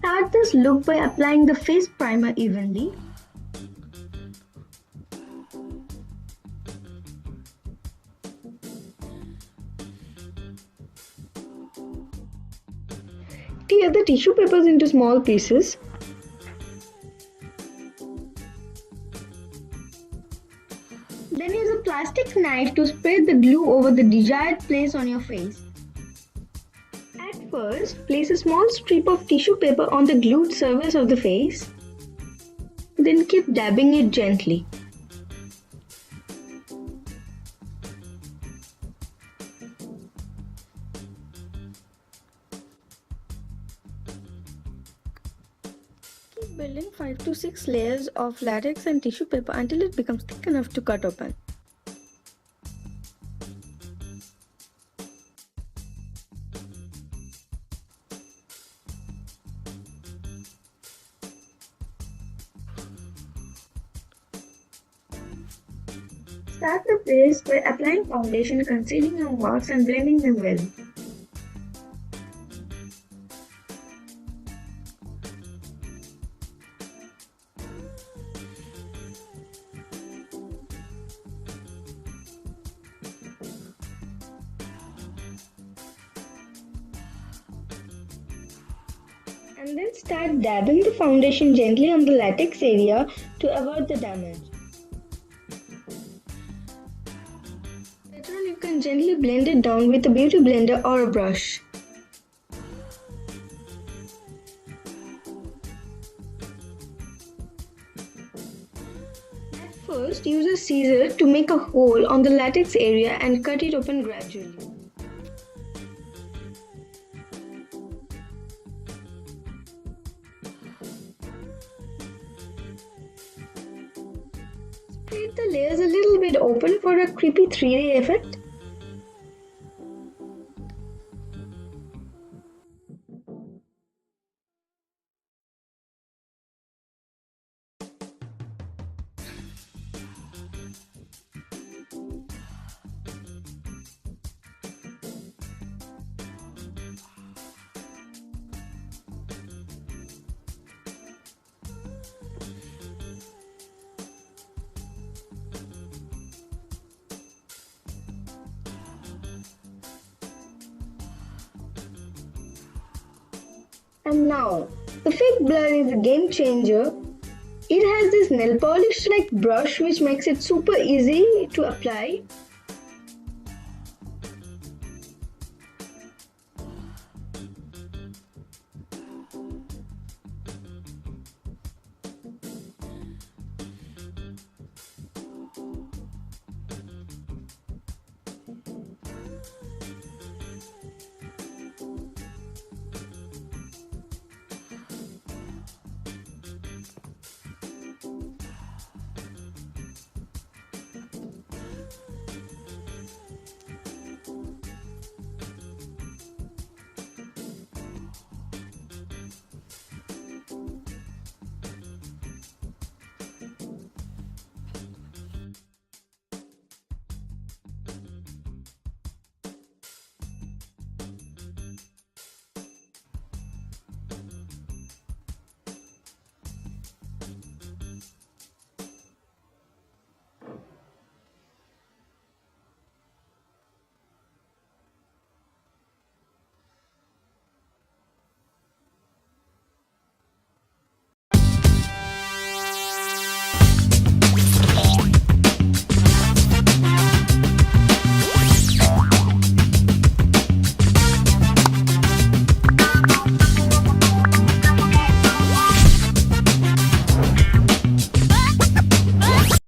Start this look by applying the face primer evenly. Tear the tissue papers into small pieces. Then use a plastic knife to spread the glue over the desired place on your face. At first, place a small strip of tissue paper on the glued surface of the face. Then keep dabbing it gently. Keep building 5 to 6 layers of latex and tissue paper until it becomes thick enough to cut open. Start the face by applying foundation, concealing your marks and blending them well. And then start dabbing the foundation gently on the latex area to avoid the damage. Later on, you can gently blend it down with a beauty blender or a brush. At first, use a scissor to make a hole on the latex area and cut it open gradually. Spread the layers a little bit open for a creepy 3D effect. And now, the fake blur is a game changer. It has this nail polish like brush which makes it super easy to apply.